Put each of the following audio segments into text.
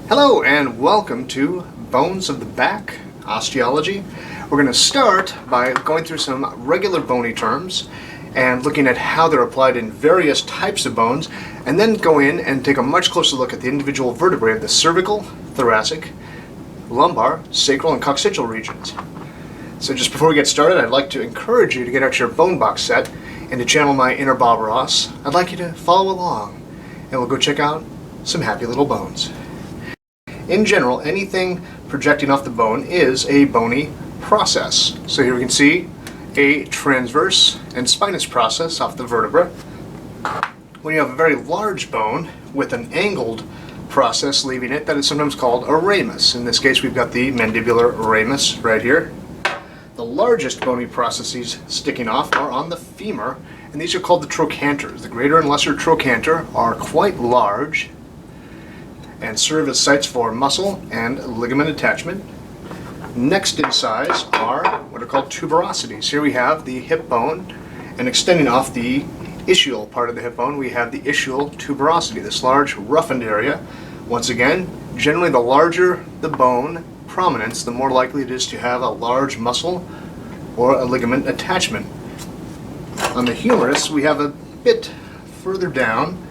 Hello and welcome to Bones of the Back Osteology. We're going to start by going through some regular bony terms and looking at how they're applied in various types of bones, and then go in and take a much closer look at the individual vertebrae of the cervical, thoracic, lumbar, sacral, and coccygeal regions. So just before we get started, I'd like to encourage you to get out your bone box set and to channel my inner Bob Ross. I'd like you to follow along and we'll go check out some happy little bones. In general, anything projecting off the bone is a bony process. So here we can see a transverse and spinous process off the vertebra. When you have a very large bone with an angled process leaving it, that is sometimes called a ramus. In this case, we've got the mandibular ramus right here. The largest bony processes sticking off are on the femur, and these are called the trochanters. The greater and lesser trochanter are quite large and serve as sites for muscle and ligament attachment. Next in size are what are called tuberosities. Here we have the hip bone, and extending off the ischial part of the hip bone, we have the ischial tuberosity, this large roughened area. Once again, generally the larger the bone prominence, the more likely it is to have a large muscle or a ligament attachment. On the humerus, we have a bit further down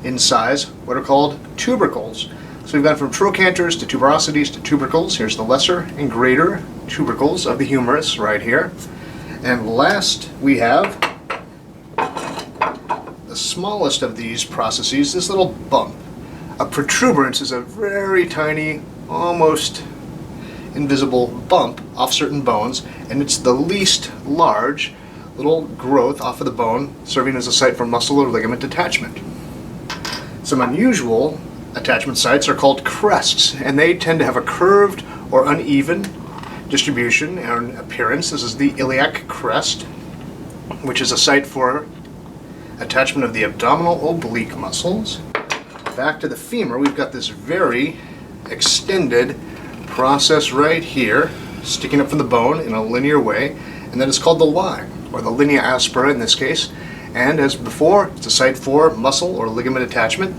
in size what are called tubercles. So we've gone from trochanters to tuberosities to tubercles. Here's the lesser and greater tubercles of the humerus right here. And last we have the smallest of these processes, this little bump. A protuberance is a very tiny, almost invisible bump off certain bones, and it's the least large little growth off of the bone, serving as a site for muscle or ligament attachment. Some unusual attachment sites are called crests, and they tend to have a curved or uneven distribution and appearance. This is the iliac crest, which is a site for attachment of the abdominal oblique muscles. Back to the femur, we've got this very extended process right here, sticking up from the bone in a linear way, and that is called the line, or the linea aspera in this case. And as before, it's a site for muscle or ligament attachment.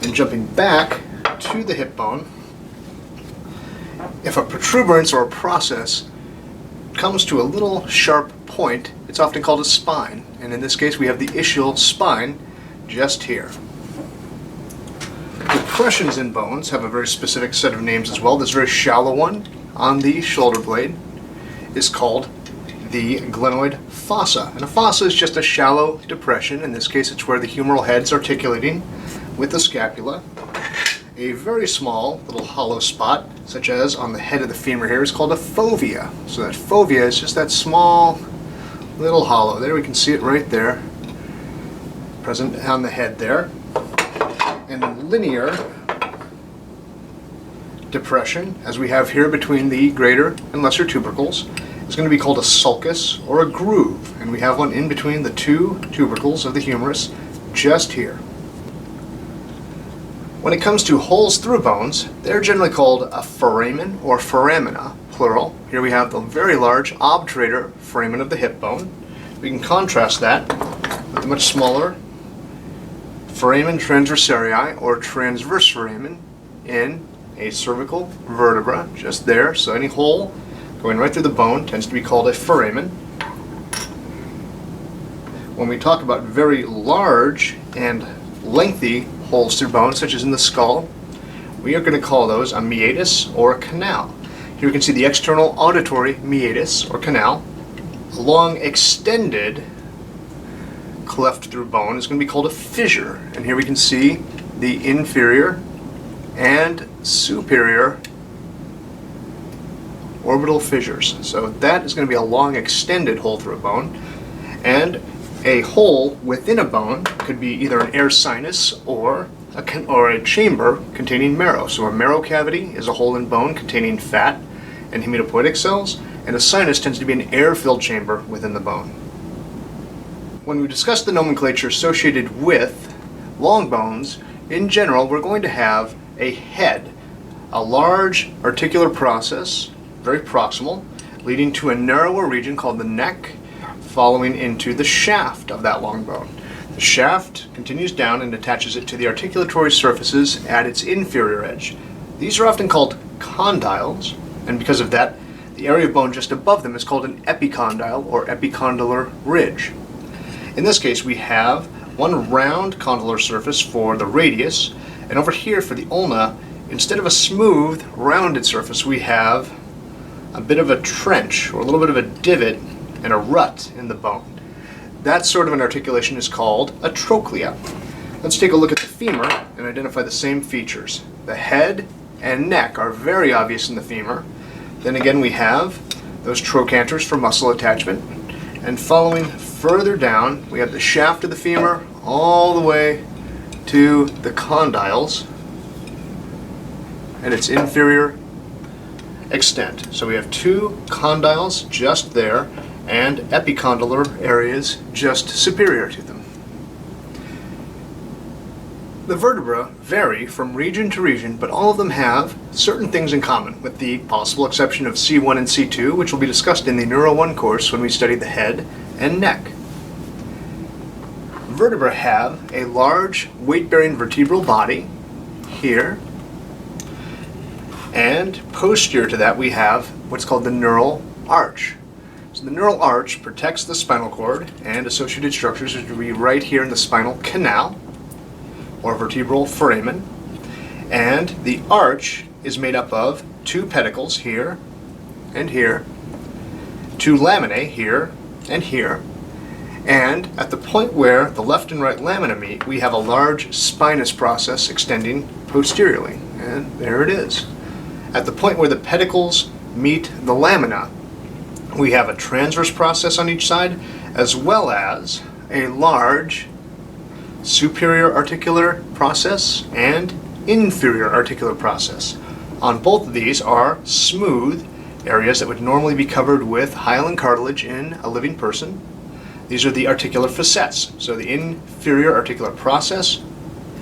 And jumping back to the hip bone, if a protuberance or a process comes to a little sharp point, it's often called a spine. And in this case, we have the ischial spine just here. Depressions in bones have a very specific set of names as well. This very shallow one on the shoulder blade is called the glenoid fossa. And a fossa is just a shallow depression. In this case, it's where the humeral head's articulating with the scapula. A very small little hollow spot, such as on the head of the femur here, is called a fovea. So that fovea is just that small little hollow. There we can see it right there, present on the head there. And a linear depression, as we have here between the greater and lesser tubercles, is going to be called a sulcus or a groove. And we have one in between the two tubercles of the humerus just here. When it comes to holes through bones, they're generally called a foramen or foramina, plural. Here we have the very large obturator foramen of the hip bone. We can contrast that with a much smaller foramen transversarii or transverse foramen in a cervical vertebra, just there. So any hole going right through the bone tends to be called a foramen. When we talk about very large and lengthy holes through bone, such as in the skull, we are going to call those a meatus or a canal. Here we can see the external auditory meatus or canal. A long extended cleft through bone is going to be called a fissure. And here we can see the inferior and superior orbital fissures. So that is going to be a long extended hole through a bone. And a hole within a bone could be either an air sinus or a chamber containing marrow. So a marrow cavity is a hole in bone containing fat and hematopoietic cells, and a sinus tends to be an air-filled chamber within the bone. When we discuss the nomenclature associated with long bones, in general, we're going to have a head, a large articular process, very proximal, leading to a narrower region called the neck, following into the shaft of that long bone. The shaft continues down and attaches it to the articulatory surfaces at its inferior edge. These are often called condyles, and because of that, the area of bone just above them is called an epicondyle or epicondylar ridge. In this case, we have one round condylar surface for the radius, and over here for the ulna, instead of a smooth, rounded surface, we have a bit of a trench, or a little bit of a divot and a rut in the bone. That sort of an articulation is called a trochlea. Let's take a look at the femur and identify the same features. The head and neck are very obvious in the femur. Then again, we have those trochanters for muscle attachment. And following further down, we have the shaft of the femur all the way to the condyles and its inferior extent. So we have two condyles just there and epicondylar areas just superior to them. The vertebrae vary from region to region, but all of them have certain things in common, with the possible exception of C1 and C2, which will be discussed in the Neuro 1 course when we study the head and neck. Vertebrae have a large weight-bearing vertebral body here, and posterior to that we have what's called the neural arch. So the neural arch protects the spinal cord and associated structures, which will be right here in the spinal canal or vertebral foramen. And the arch is made up of two pedicles here and here, two laminae here and here, and at the point where the left and right lamina meet, we have a large spinous process extending posteriorly, and there it is. At the point where the pedicles meet the lamina, we have a transverse process on each side, as well as a large superior articular process and inferior articular process. On both of these are smooth areas that would normally be covered with hyaline cartilage in a living person. These are the articular facets. So the inferior articular process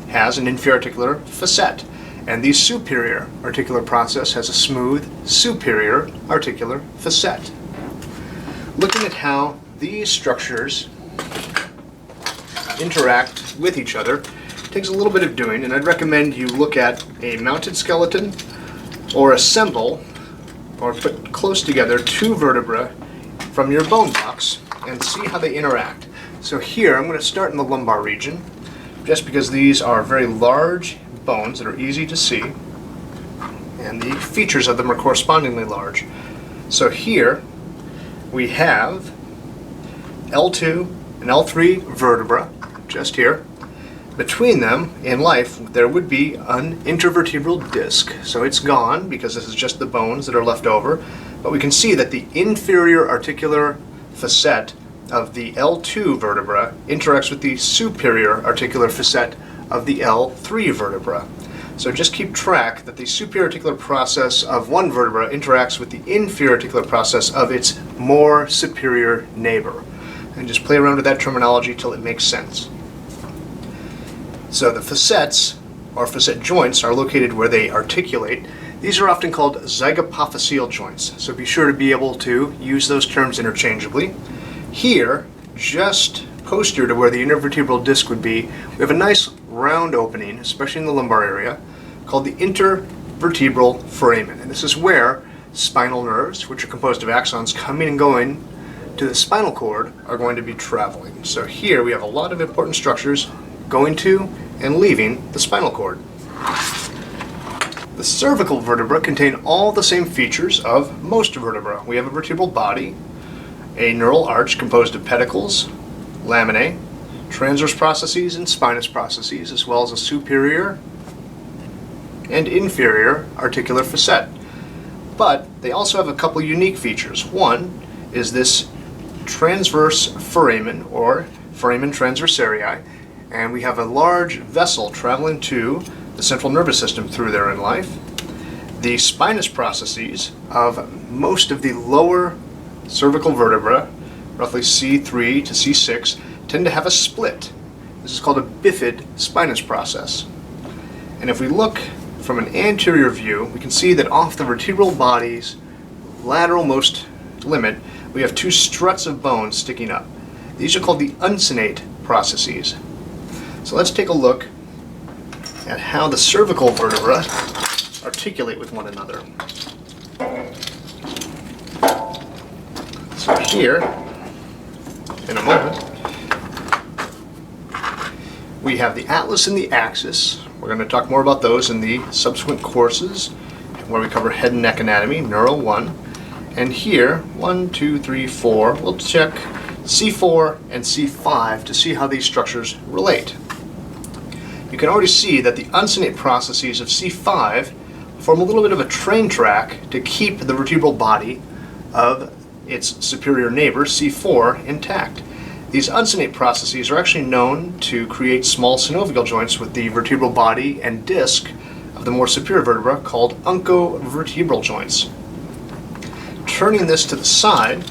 has an inferior articular facet, and the superior articular process has a smooth superior articular facet. Looking at how these structures interact with each other takes a little bit of doing, and I'd recommend you look at a mounted skeleton or assemble or put close together two vertebrae from your bone box and see how they interact. So here I'm going to start in the lumbar region, just because these are very large bones that are easy to see, and the features of them are correspondingly large. So here we have L2 and L3 vertebra, just here. Between them, in life, there would be an intervertebral disc. So it's gone, because this is just the bones that are left over. But we can see that the inferior articular facet of the L2 vertebra interacts with the superior articular facet of the L3 vertebra. So just keep track that the superior articular process of one vertebra interacts with the inferior articular process of its more superior neighbor. And just play around with that terminology till it makes sense. So the facets, or facet joints, are located where they articulate. These are often called zygapophyseal joints, so be sure to be able to use those terms interchangeably. Here, just posterior to where the intervertebral disc would be, we have a nice round opening, especially in the lumbar area, called the intervertebral foramen. And this is where spinal nerves, which are composed of axons coming and going to the spinal cord, are going to be traveling. So here we have a lot of important structures going to and leaving the spinal cord. The cervical vertebrae contain all the same features of most vertebrae. We have a vertebral body, a neural arch composed of pedicles, laminae, transverse processes, and spinous processes, as well as a superior and inferior articular facet. But they also have a couple unique features. One is this transverse foramen, or foramen transversarii, and we have a large vessel traveling to the central nervous system through there in life. The spinous processes of most of the lower cervical vertebrae, roughly C3 to C6, tend to have a split. This is called a bifid spinous process. And if we look from an anterior view, we can see that off the vertebral body's lateralmost limit, we have two struts of bone sticking up. These are called the uncinate processes. So let's take a look at how the cervical vertebra articulate with one another. So here, in a moment, we have the atlas and the axis. We're going to talk more about those in the subsequent courses, where we cover head and neck anatomy, Neuro 1. And here, 1, 2, 3, 4, we'll check C4 and C5 to see how these structures relate. You can already see that the uncinate processes of C5 form a little bit of a train track to keep the vertebral body of its superior neighbor, C4, intact. These uncinate processes are actually known to create small synovial joints with the vertebral body and disc of the more superior vertebra called oncovertebral joints. Turning this to the side,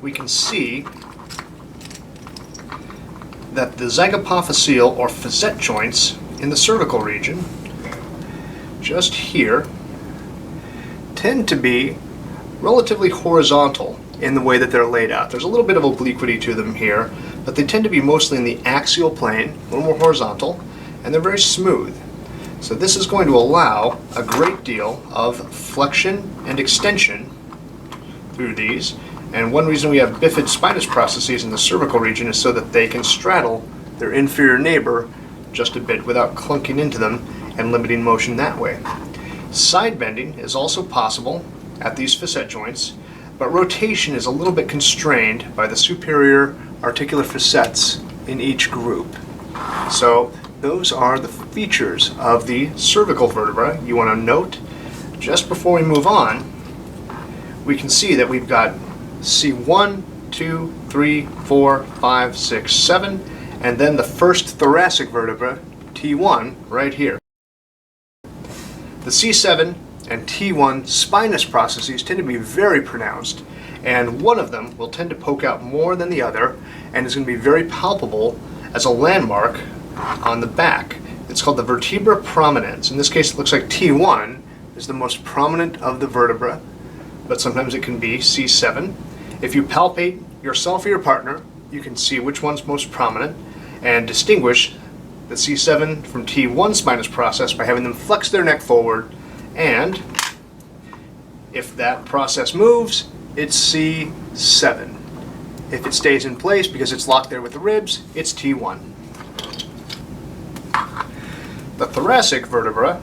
we can see that the zygapophyseal or facet joints in the cervical region, just here, tend to be relatively horizontal in the way that they're laid out. There's a little bit of obliquity to them here, but they tend to be mostly in the axial plane, a little more horizontal, and they're very smooth. So this is going to allow a great deal of flexion and extension through these. And one reason we have bifid spinous processes in the cervical region is so that they can straddle their inferior neighbor just a bit without clunking into them and limiting motion that way. Side bending is also possible at these facet joints, but rotation is a little bit constrained by the superior articular facets in each group. So those are the features of the cervical vertebra you want to note. Just before we move on, we can see that we've got C1, 2, 3, 4, 5, 6, 7, and then the first thoracic vertebra, T1, right here. The C7 and T1 spinous processes tend to be very pronounced, and one of them will tend to poke out more than the other and is going to be very palpable as a landmark on the back. It's called the vertebra prominens. In this case, it looks like T1 is the most prominent of the vertebra, but sometimes it can be C7. If you palpate yourself or your partner, you can see which one's most prominent and distinguish the C7 from T1 spinous process by having them flex their neck forward, and if that process moves, it's C7. If it stays in place because it's locked there with the ribs, it's T1. The thoracic vertebra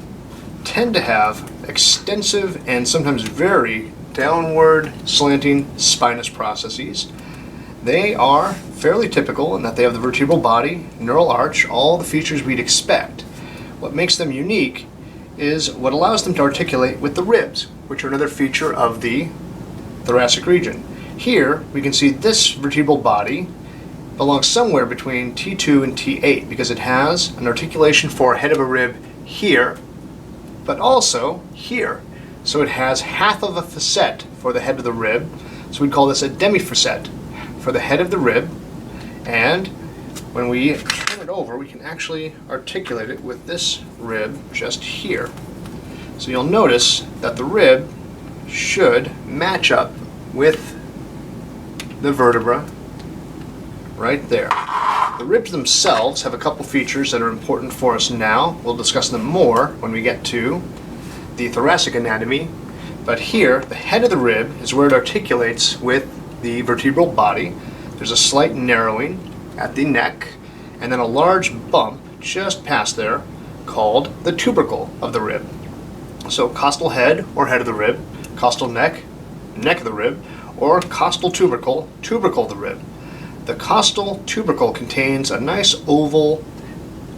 tend to have extensive and sometimes very downward slanting spinous processes. They are fairly typical in that they have the vertebral body, neural arch, all the features we'd expect. What makes them unique is what allows them to articulate with the ribs, which are another feature of the thoracic region. Here we can see this vertebral body belongs somewhere between T2 and T8 because it has an articulation for a head of a rib here, but also here. So it has half of a facet for the head of the rib, so we'd call this a demifacet for the head of the rib, and when we turn it over we can actually articulate it with this rib just here. So you'll notice that the rib should match up with the vertebra right there. The ribs themselves have a couple features that are important for us now. We'll discuss them more when we get to the thoracic anatomy, but here the head of the rib is where it articulates with the vertebral body. There's a slight narrowing at the neck and then a large bump just past there called the tubercle of the rib. So costal head or head of the rib, costal neck, neck of the rib, or costal tubercle, tubercle of the rib. The costal tubercle contains a nice oval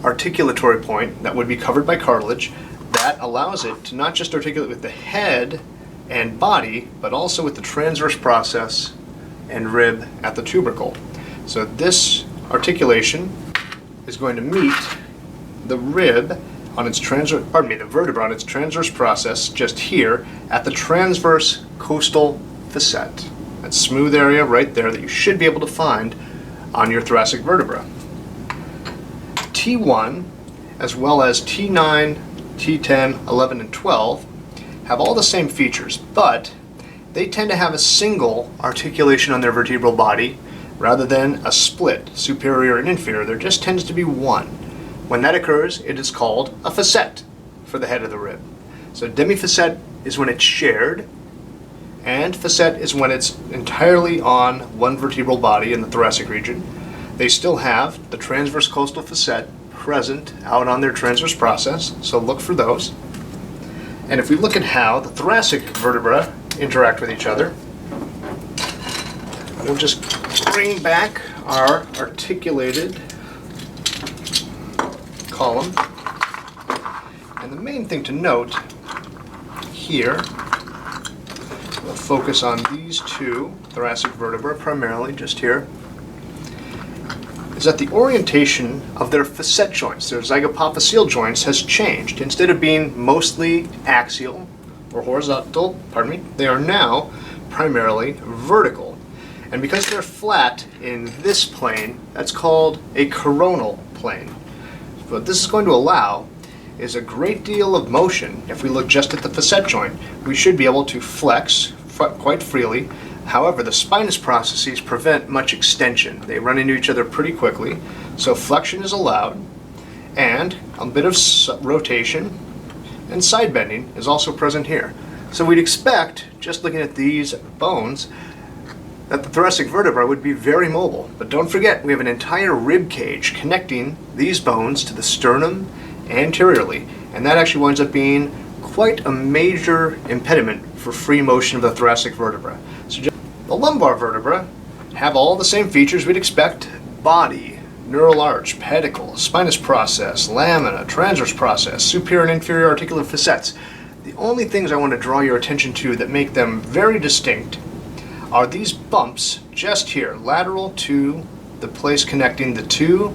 articulatory point that would be covered by cartilage that allows it to not just articulate with the head and body, but also with the transverse process and rib at the tubercle. So this articulation is going to meet the rib on its the vertebra on its transverse process just here at the transverse costal facet. That smooth area right there that you should be able to find on your thoracic vertebra. T1 as well as T9, T10, 11, and 12 have all the same features, but they tend to have a single articulation on their vertebral body rather than a split, superior and inferior. There just tends to be one. When that occurs, it is called a facet for the head of the rib. So demifacet is when it's shared, and facet is when it's entirely on one vertebral body in the thoracic region. They still have the transverse costal facet present out on their transverse process, so look for those. And if we look at how the thoracic vertebrae interact with each other, we'll just bring back our articulated column. And the main thing to note here, we'll focus on these two thoracic vertebrae primarily, just here, is that the orientation of their facet joints, their zygapophyseal joints, has changed. Instead of being mostly axial or horizontal, they are now primarily vertical. And because they're flat in this plane, that's called a coronal plane. What this is going to allow is a great deal of motion. If we look just at the facet joint, we should be able to flex quite freely. However, the spinous processes prevent much extension. They run into each other pretty quickly, so flexion is allowed, and a bit of rotation and side bending is also present here. So we'd expect, just looking at these bones, that the thoracic vertebra would be very mobile. But don't forget, we have an entire rib cage connecting these bones to the sternum anteriorly, and that actually winds up being quite a major impediment for free motion of the thoracic vertebra. So the lumbar vertebra have all the same features we'd expect: body, neural arch, pedicle, spinous process, lamina, transverse process, superior and inferior articular facets. The only things I want to draw your attention to that make them very distinct are these bumps just here, lateral to the place connecting the two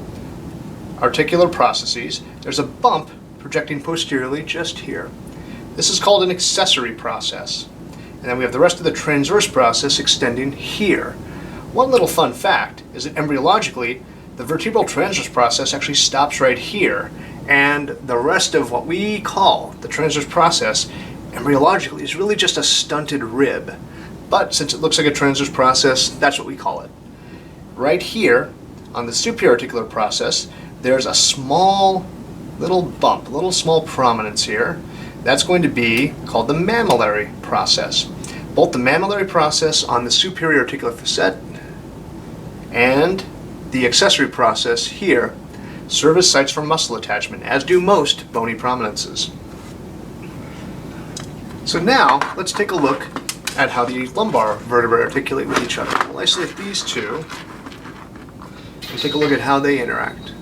articular processes. There's a bump projecting posteriorly just here. This is called an accessory process. And then we have the rest of the transverse process extending here. One little fun fact is that embryologically, the vertebral transverse process actually stops right here, and the rest of what we call the transverse process embryologically is really just a stunted rib. But since it looks like a transverse process, that's what we call it. Right here on the superior articular process, there's a small little bump, a little small prominence here. That's going to be called the mammillary process. Both the mammillary process on the superior articular facet and the accessory process here serve as sites for muscle attachment, as do most bony prominences. So now, let's take a look at how the lumbar vertebrae articulate with each other. We'll isolate these two and take a look at how they interact.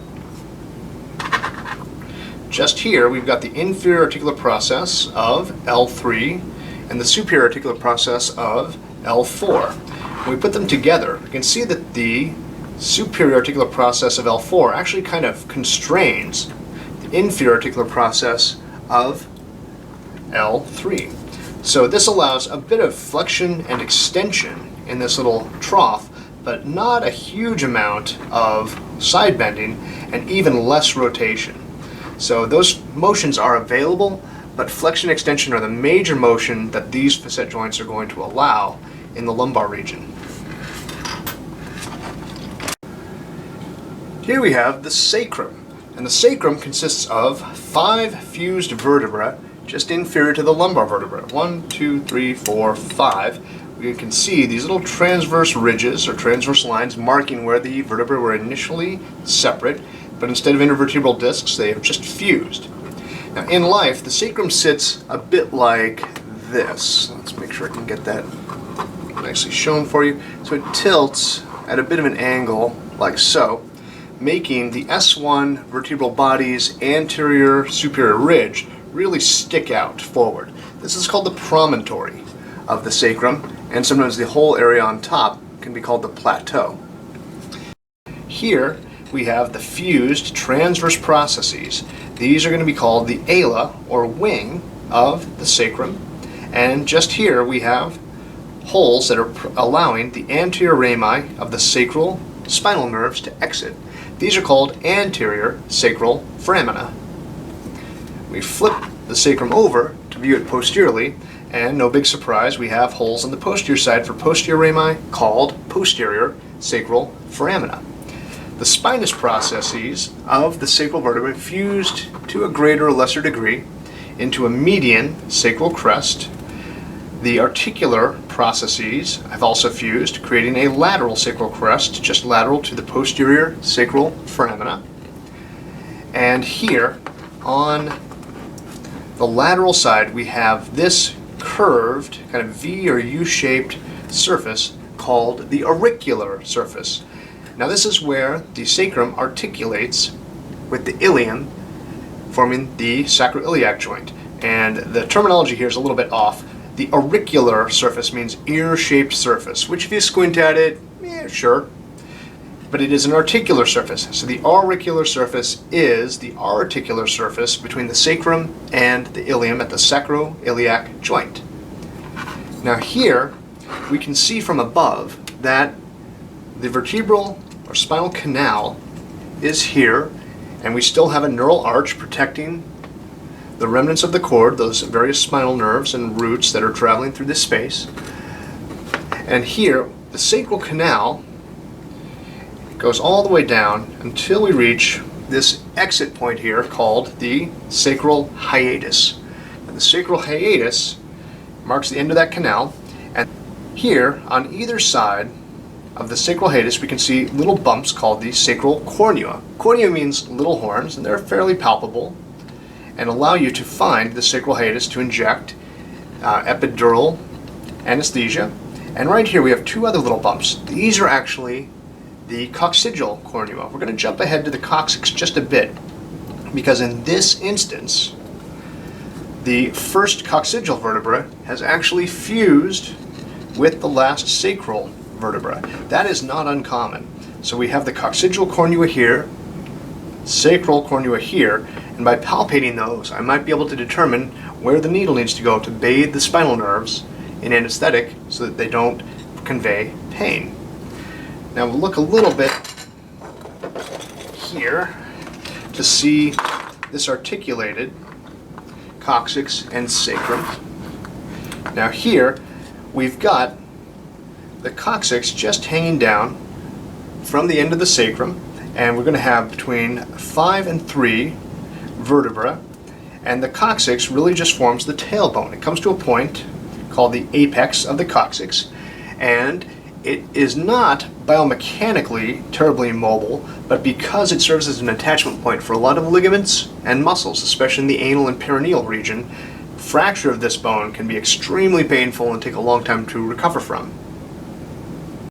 Just here, we've got the inferior articular process of L3 and the superior articular process of L4. When we put them together, we can see that the superior articular process of L4 actually kind of constrains the inferior articular process of L3. So this allows a bit of flexion and extension in this little trough, but not a huge amount of side bending and even less rotation. So those motions are available, but flexion and extension are the major motion that these facet joints are going to allow in the lumbar region. Here we have the sacrum, and the sacrum consists of 5 fused vertebrae just inferior to the lumbar vertebra. 1, 2, 3, 4, 5. We can see these little transverse ridges or transverse lines marking where the vertebrae were initially separate, but instead of intervertebral discs, they have just fused. Now, in life, the sacrum sits a bit like this. Let's make sure I can get that nicely shown for you. So it tilts at a bit of an angle, like so, making the S1 vertebral body's anterior superior ridge really stick out forward. This is called the promontory of the sacrum, and sometimes the whole area on top can be called the plateau. Here we have the fused transverse processes. These are going to be called the ala, or wing, of the sacrum, and just here we have holes that are allowing the anterior rami of the sacral spinal nerves to exit. These are called anterior sacral foramina. We flip the sacrum over to view it posteriorly, and no big surprise, we have holes on the posterior side for posterior rami called posterior sacral foramina. The spinous processes of the sacral vertebrae fused to a greater or lesser degree into a median sacral crest. The articular processes have also fused, creating a lateral sacral crest, just lateral to the posterior sacral foramina. And here, on the lateral side, we have this curved, kind of V or U-shaped surface called the auricular surface. Now this is where the sacrum articulates with the ilium, forming the sacroiliac joint. And the terminology here is a little bit off. The auricular surface means ear-shaped surface, which if you squint at it, sure. But it is an articular surface. So the auricular surface is the articular surface between the sacrum and the ilium at the sacroiliac joint. Now here, we can see from above that the vertebral or spinal canal is here, and we still have a neural arch protecting the remnants of the cord, those various spinal nerves and roots that are traveling through this space. And here, the sacral canal goes all the way down until we reach this exit point here called the sacral hiatus. And the sacral hiatus marks the end of that canal, and here on either side of the sacral hiatus we can see little bumps called the sacral cornua. Cornua means little horns, and they're fairly palpable and allow you to find the sacral hiatus to inject epidural anesthesia. And right here we have two other little bumps. These are actually the coccygeal cornua. We're going to jump ahead to the coccyx just a bit, because in this instance the first coccygeal vertebra has actually fused with the last sacral vertebra. That is not uncommon. So we have the coccygeal cornua here, sacral cornua here, and by palpating those I might be able to determine where the needle needs to go to bathe the spinal nerves in anesthetic so that they don't convey pain. Now we'll look a little bit here to see this articulated coccyx and sacrum. Now here we've got the coccyx just hanging down from the end of the sacrum, and we're going to have between 5 and 3 vertebrae, and the coccyx really just forms the tailbone. It comes to a point called the apex of the coccyx, and it is not biomechanically terribly mobile, but because it serves as an attachment point for a lot of ligaments and muscles, especially in the anal and perineal region, fracture of this bone can be extremely painful and take a long time to recover from.